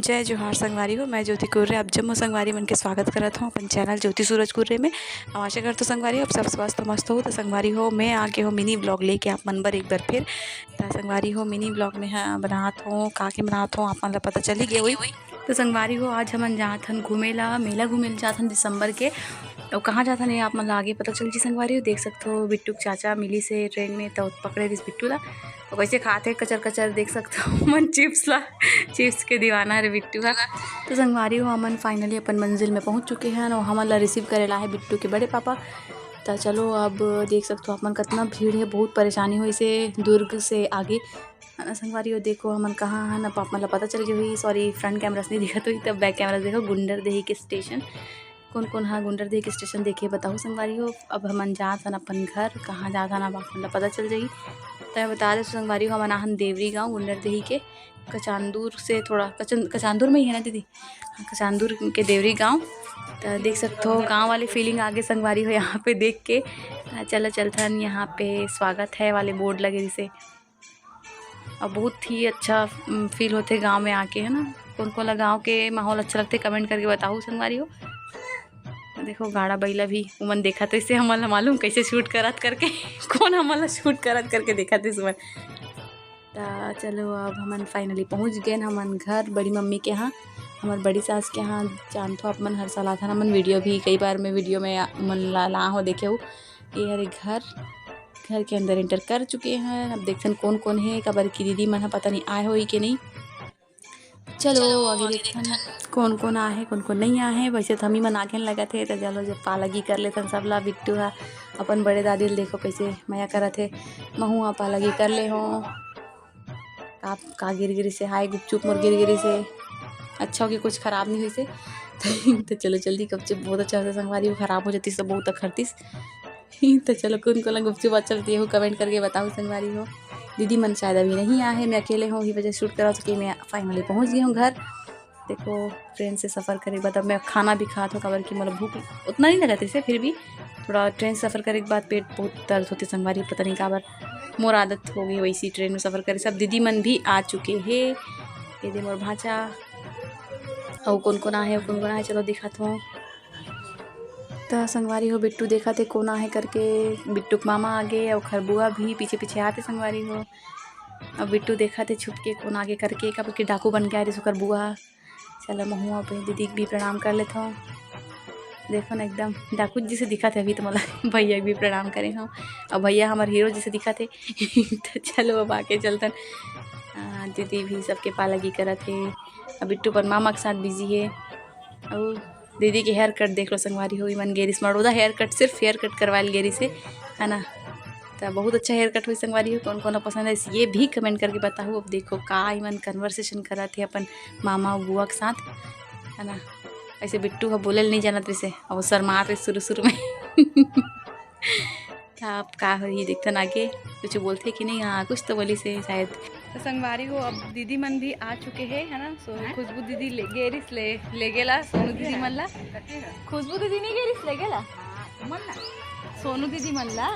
जय जोहार संगवारी हो। मैं ज्योति कुर्रे अब जम्मू संगवारी मन के स्वागत करत हूँ अपन चैनल ज्योति सूरज कुर्रे में। आशा करता संगवारी हो अब सब स्वस्थ मस्त हो। तो संगवारी हो मैं आगे हो मिनी ब्लॉग लेके आप मन बर एक बार फिर। तो संगवारी हो मिनी ब्लॉग में हाँ बनात हूँ का के बनात हूँ आप मन ला पता चली गया हुई। तो संगवारी हो आज हमन जात हन घूमेला मेला घूमेला जात हन दिसंबर के। तो कहाँ जात हन ये आप मन ला आगे पता चल जी संगवारी हो। देख सकते हो बिट्टू के चाचा मिली से ट्रेन में तो पकड़े दिस बिट्टू ला और कैसे खाते कचर कचर देख सकते हो मन चिप्स ला। चिप्स के दीवाना रे बिट्टू का। तो संगवारी हो हमन फाइनली अपन मंजिल में पहुंच चुके हैं और हमन ला रिसीव करेला है बिट्टू के बड़े पापा। तो चलो अब देख सकते हो आप मन कितना भीड़ है, बहुत परेशानी हुई से दुर्ग से आगे है ना संगवारी हो। देखो हमन कहाँ है ना आप मन ला पता चल गई हुई। सॉरी फ्रंट कैमरा से नहीं दिखत हुई, तब बैक कैमरा से देखो गुंडरदेही के स्टेशन। कौन कौन हाँ गुंडरदेही के स्टेशन देखे बताओ संगवारी हो। अब हमन जात हन अपन घर, कहाँ जात हन अब आप मन ला पता चल जाई। तो मैं बता दे संगवारी हो हमन आहन देवरी गाँव गुंडरदेही के कचांदूर से थोड़ा कचांदूर में ही है ना दीदी, हाँ कचांदूर के देवरी गांव। तो देख सकते हो गांव वाली फीलिंग आगे संगवारी हो यहाँ पे देख के। चलो चलथन यहाँ पे स्वागत है वाले बोर्ड लगे जिसे और बहुत ही अच्छा फील होते गांव में आके है ना। कौन कौन गाँव के माहौल अच्छा लगते कमेंट करके बताओ संगवारी हो। देखो गाड़ा बैला भी उमन देखा तो इससे हमन मालूम कैसे शूट करत करके कौन हमन शूट करत करके देखा थे सुमन। तो चलो अब हमन फाइनली पहुंच गए हमन घर बड़ी मम्मी के यहाँ, हमार बड़ी सास के यहाँ। जानते हो आप मन हर साल आता हमन वीडियो भी कई बार मैं वीडियो में मन ला हो देखे हो। ये हरे घर के अंदर एंटर कर चुके हैं। अब देखते कौन कौन है कबर की दीदी मन पता नहीं आए हो कि नहीं। चलो आगे देखते हैं कौन कौन आए हैं कौन कौन नहीं आए हैं। वैसे तो हम ही मन आगे लगा थे तो चलो जब पालगी कर लेते सब ला। बिट्टू है अपन बड़े दादी देखो कैसे मया करा थे महू पालगी कर ले हो। आप का गिर से हाय गुपचुप मोर गिर से अच्छा हो कि कुछ ख़राब नहीं हुई से। तो चलो जल्दी गुपचुप बहुत अच्छा होता संगवारी हो, ख़राब हो जाती तो बहुत अखरतीस। तो चलो कौन कौन गुपचुप अच्छा चलती है कमेंट करके बताओ संगवारी हो। दीदी मन शायद अभी नहीं आए हैं, मैं अकेले हूँ ही वजह शूट करा चुकी मैं फाइनली पहुँच गई हूँ घर। देखो ट्रेन से सफ़र करे बाद मैं खाना भी खा था खबर की मतलब भूख उतना नहीं लगा इसे, फिर भी थोड़ा ट्रेन से सफ़र करे के बाद पेट बहुत दर्द होती संगवारी पता नहीं काबर मोर आदत हो गई वैसी ट्रेन में सफ़र करे। सब दीदी मन भी आ चुके हैं, दीदी मोर भाचा और कौन कौन आए चलो दिखाता हूँ। तो संगवारी हो बिट्टू देखा थे कौन आहे करके, बिट्टू के मामा आगे और खरबुआ भी पीछे पीछे आते संगवारी हो। अब बिट्टू देखा थे छुप के कौन आगे करके कब के डाकू बन के आए थे सुकर बुआ। चलो महुआ पे दीदी भी प्रणाम कर लेता हूँ। देखो ना एकदम डाकू जी से दिखा थे अभी तो मतलब भैया भी प्रणाम करे हूँ और भैया हमारे हीरो जी से दिखा थे। तो चलो अब आके चलतन। दीदी भी सबके पालगी करा थे। अब बिट्टू पर मामा के साथ बिजी है और दीदी के हेयर कट देख लो संगवारी हो। मन गेरी मड़ोदा हेयर कट सिर्फ हेयर कट करवाए गेरी से है ना। तो बहुत अच्छा हेयर कट हुई संगवारी हो। कौन कौन पसंद है ये भी कमेंट करके बताओ। अब देखो का मन कन्वर्सेशन करा थे अपन मामा और बुआ के साथ है ना। ऐसे बिट्टू का बोले नहीं जाना वैसे और शर्मा रहे शुरू में। आप का हो ये देखते ना आगे कुछ बोलते कि नहीं। हाँ कुछ तो बोली से शायद। तो संगवारी हो अब दीदी मन भी आ चुके हैं है ना। खुशबू दीदी ले गेला सोनू दीदी मन ला। खुशबू दीदी नहीं गेरिस ले गेला सोनू दीदी मन ला।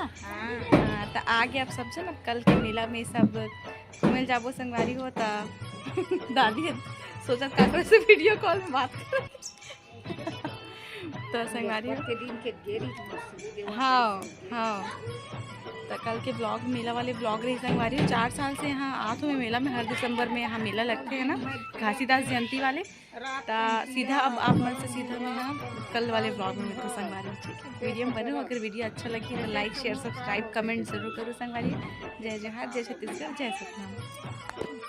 तो आगे आप सब ना कल के मेला में सब घूमे जाबो संगवारी हो। तो दादी सोचा काकर से वीडियो कॉल में बात कर। तो संगवारी के दिन के गेरी हाँ तो कल के ब्लॉग मेला वाले ब्लॉग रही संगवारी 4 साल से यहाँ आठ में मेला में हर दिसंबर में यहाँ मेला लगते हैं ना घासीदास जयंती वाले। तो सीधा अब आप मन से सीधा मैं यहाँ कल वाले ब्लॉग में मिलता संगवारी। ठीक है वीडियो में बनो। अगर वीडियो अच्छा लगी तो लाइक शेयर सब्सक्राइब कमेंट जरूर करो संगवारी। जय जोहार, जय छत्तीसगढ़, जय सतनाम।